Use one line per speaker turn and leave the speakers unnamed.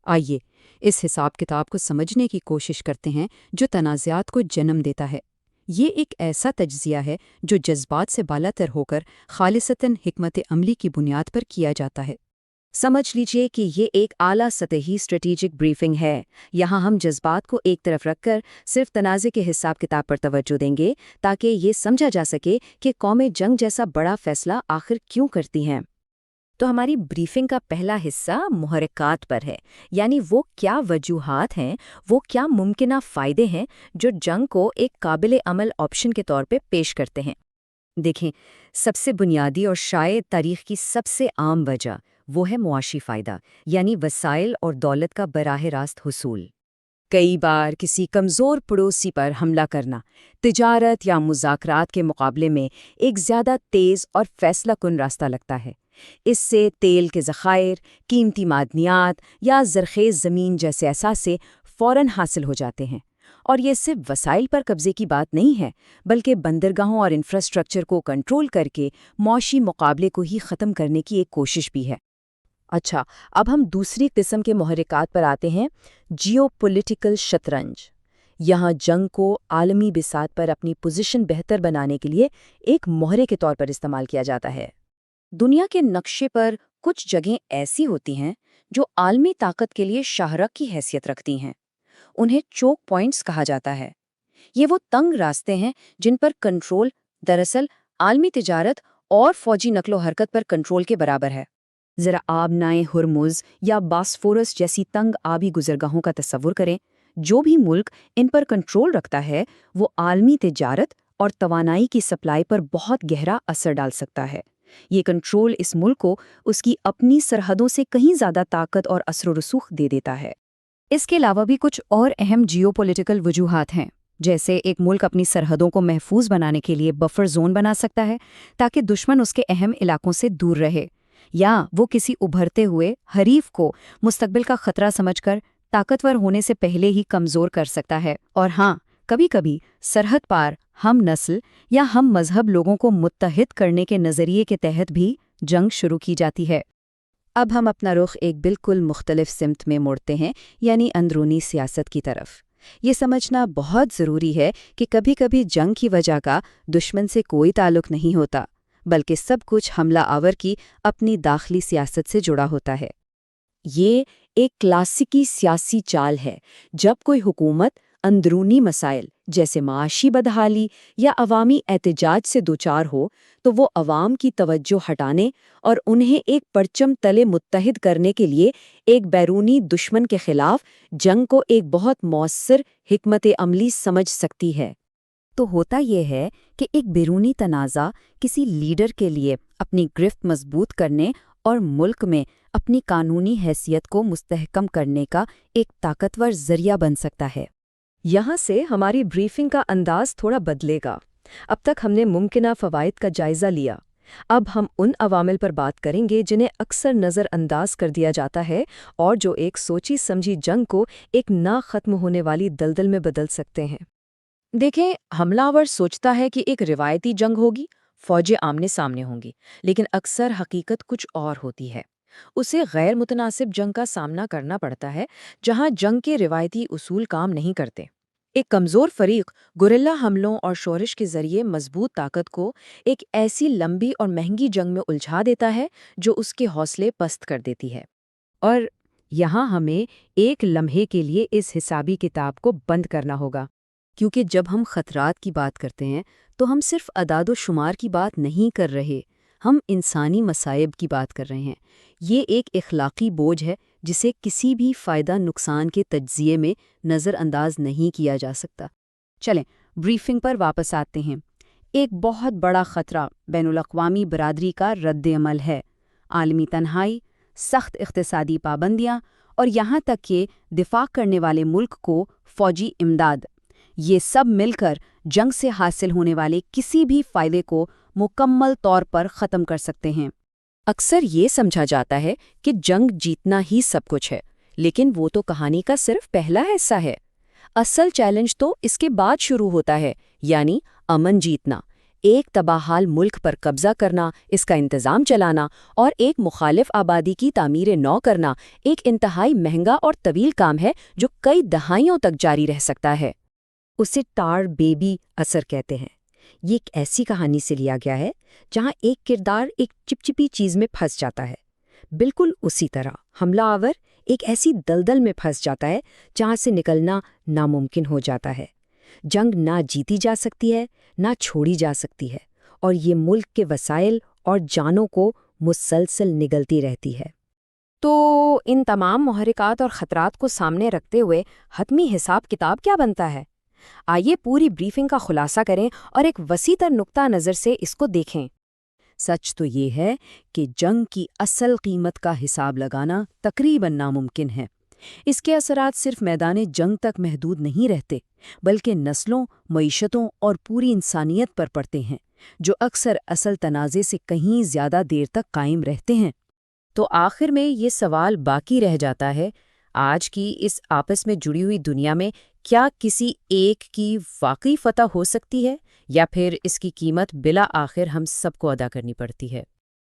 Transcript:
آئیے اس حساب کتاب کو سمجھنے کی کوشش کرتے ہیں جو تنازعات کو جنم دیتا ہے۔ یہ ایک ایسا تجزیہ ہے جو جذبات سے بالا تر ہو کر خالصتاً حکمت عملی کی بنیاد پر کیا جاتا ہے۔
سمجھ لیجئے کہ یہ ایک اعلیٰ سطحی اسٹریٹجک بریفنگ ہے۔ یہاں ہم جذبات کو ایک طرف رکھ کر صرف تنازع کے حساب کتاب پر توجہ دیں گے تاکہ یہ سمجھا جا سکے کہ قومیں جنگ جیسا بڑا فیصلہ آخر کیوں کرتی ہیں۔ تو ہماری بریفنگ کا پہلا حصہ محرکات پر ہے، یعنی وہ کیا وجوہات ہیں، وہ کیا ممکنہ فائدے ہیں جو جنگ کو ایک قابل عمل آپشن کے طور پہ پیش کرتے ہیں۔ دیکھیں، سب سے بنیادی اور شاید تاریخ کی سب سے عام وجہ وہ ہے معاشی فائدہ، یعنی وسائل اور دولت کا براہ راست حصول۔ کئی بار کسی کمزور پڑوسی پر حملہ کرنا تجارت یا مذاکرات کے مقابلے میں ایک زیادہ تیز اور فیصلہ کن راستہ لگتا ہے۔ اس سے تیل کے ذخائر، قیمتی معدنیات یا زرخیز زمین جیسے اثاثے فوراً حاصل ہو جاتے ہیں۔ اور یہ صرف وسائل پر قبضے کی بات نہیں ہے، بلکہ بندرگاہوں اور انفراسٹرکچر کو کنٹرول کر کے معاشی مقابلے کو ہی ختم کرنے کی ایک کوشش بھی ہے۔ اچھا، اب ہم دوسری قسم کے محرکات پر آتے ہیں، جیو پولیٹیکل شطرنج۔ یہاں جنگ کو عالمی بساط پر اپنی پوزیشن بہتر بنانے کے لیے ایک مہرے کے طور پر استعمال کیا جاتا ہے۔ دنیا کے نقشے پر کچھ جگہیں ایسی ہوتی ہیں جو عالمی طاقت کے لیے شاہراہ کی حیثیت رکھتی ہیں۔ انہیں چوک پوائنٹس کہا جاتا ہے۔ یہ وہ تنگ راستے ہیں جن پر کنٹرول دراصل عالمی تجارت اور فوجی نقل و حرکت پر کنٹرول کے برابر ہے۔ ذرا آبنائے ہرمز یا باسفورس جیسی تنگ آبی گزرگاہوں کا تصور کریں۔ جو بھی ملک ان پر کنٹرول رکھتا ہے وہ عالمی تجارت اور توانائی کی سپلائی پر بہت گہرا اثر ڈال سکتا ہے۔ یہ کنٹرول اس ملک کو اس کی اپنی سرحدوں سے کہیں زیادہ طاقت اور اثر و رسوخ دے دیتا ہے۔ اس کے علاوہ بھی کچھ اور اہم جیو پولیٹیکل وجوہات ہیں، جیسے ایک ملک اپنی سرحدوں کو محفوظ بنانے کے لیے بفر زون بنا سکتا ہے تاکہ دشمن اس کے اہم علاقوں سے دور رہے، یا وہ کسی ابھرتے ہوئے حریف کو مستقبل کا خطرہ سمجھ کر طاقتور ہونے سے پہلے ہی کمزور کر سکتا ہے۔ اور ہاں، کبھی کبھی سرحد پار ہم نسل یا ہم مذہب لوگوں کو متحد کرنے کے نظریے کے تحت بھی جنگ شروع کی جاتی ہے۔ اب ہم اپنا رخ ایک بالکل مختلف سمت میں موڑتے ہیں، یعنی اندرونی سیاست کی طرف۔ یہ سمجھنا بہت ضروری ہے کہ کبھی کبھی جنگ کی وجہ کا دشمن سے کوئی تعلق نہیں ہوتا، بلکہ سب کچھ حملہ آور کی اپنی داخلی سیاست سے جڑا ہوتا ہے۔ یہ ایک کلاسیکی سیاسی چال ہے۔ جب کوئی حکومت اندرونی مسائل جیسے معاشی بدحالی یا عوامی احتجاج سے دوچار ہو تو وہ عوام کی توجہ ہٹانے اور انہیں ایک پرچم تلے متحد کرنے کے لیے ایک بیرونی دشمن کے خلاف جنگ کو ایک بہت مؤثر حکمت عملی سمجھ سکتی ہے۔ تو ہوتا یہ ہے کہ ایک بیرونی تنازع کسی لیڈر کے لیے اپنی گرفت مضبوط کرنے اور ملک میں اپنی قانونی حیثیت کو مستحکم کرنے کا ایک طاقتور ذریعہ بن سکتا ہے۔ یہاں سے ہماری بریفنگ کا انداز تھوڑا بدلے گا۔ اب تک ہم نے ممکنہ فوائد کا جائزہ لیا۔ اب ہم ان عوامل پر بات کریں گے جنہیں اکثر نظر انداز کر دیا جاتا ہے اور جو ایک سوچی سمجھی جنگ کو ایک نہ ختم ہونے والی دلدل میں بدل سکتے ہیں۔ دیکھیں، حملہ آور سوچتا ہے کہ ایک روایتی جنگ ہوگی، فوجیں آمنے سامنے ہوں گی، لیکن اکثر حقیقت کچھ اور ہوتی ہے۔ اسے غیر متناسب جنگ کا سامنا کرنا پڑتا ہے جہاں جنگ کے روایتی اصول کام نہیں کرتے۔ ایک کمزور فریق گوریلا حملوں اور شورش کے ذریعے مضبوط طاقت کو ایک ایسی لمبی اور مہنگی جنگ میں الجھا دیتا ہے جو اس کے حوصلے پست کر دیتی ہے۔ اور یہاں ہمیں ایک لمحے کے لیے اس حسابی کتاب کو بند کرنا ہوگا، کیونکہ جب ہم خطرات کی بات کرتے ہیں تو ہم صرف اعداد و شمار کی بات نہیں کر رہے، ہم انسانی مصائب کی بات کر رہے ہیں۔ یہ ایک اخلاقی بوجھ ہے جسے کسی بھی فائدہ نقصان کے تجزیے میں نظر انداز نہیں کیا جا سکتا۔ چلیں بریفنگ پر واپس آتے ہیں۔ ایک بہت بڑا خطرہ بین الاقوامی برادری کا رد عمل ہے۔ عالمی تنہائی، سخت اقتصادی پابندیاں اور یہاں تک کہ دفاع کرنے والے ملک کو فوجی امداد، یہ سب مل کر جنگ سے حاصل ہونے والے کسی بھی فائدے کو مکمل طور پر ختم کر سکتے ہیں۔ اکثر یہ سمجھا جاتا ہے کہ جنگ جیتنا ہی سب کچھ ہے، لیکن وہ تو کہانی کا صرف پہلا حصہ ہے۔ اصل چیلنج تو اس کے بعد شروع ہوتا ہے، یعنی امن جیتنا۔ ایک تباہال ملک پر قبضہ کرنا، اس کا انتظام چلانا اور ایک مخالف آبادی کی تعمیر نو کرنا ایک انتہائی مہنگا اور طویل کام ہے جو کئی دہائیوں تک جاری رہ سکتا ہے۔
اسے ٹار بیبی اثر کہتے ہیں۔ یہ ایک ایسی کہانی سے لیا گیا ہے جہاں ایک کردار ایک چپچپی چیز میں پھنس جاتا ہے۔ بالکل اسی طرح حملہ آور ایک ایسی دلدل میں پھنس جاتا ہے جہاں سے نکلنا ناممکن ہو جاتا ہے۔ جنگ نہ جیتی جا سکتی ہے، نہ چھوڑی جا سکتی ہے، اور یہ ملک کے وسائل اور جانوں کو مسلسل نگلتی رہتی ہے۔
تو ان تمام محرکات اور خطرات کو سامنے رکھتے ہوئے حتمی حساب کتاب کیا بنتا ہے؟ آئیے پوری بریفنگ کا خلاصہ کریں اور ایک وسیع تر نقطہ نظر سے اس کو دیکھیں۔
سچ تو یہ ہے کہ جنگ کی اصل قیمت کا حساب لگانا تقریباً ناممکن ہے۔ اس کے اثرات صرف میدان جنگ تک محدود نہیں رہتے، بلکہ نسلوں، معیشتوں اور پوری انسانیت پر پڑتے ہیں، جو اکثر اصل تنازع سے کہیں زیادہ دیر تک قائم رہتے ہیں۔ تو آخر میں یہ سوال باقی رہ جاتا ہے، آج کی اس آپس میں جڑی ہوئی دنیا میں کیا کسی ایک کی واقعی فتح ہو سکتی ہے، یا پھر اس کی قیمت بلا آخر ہم سب کو ادا کرنی پڑتی ہے؟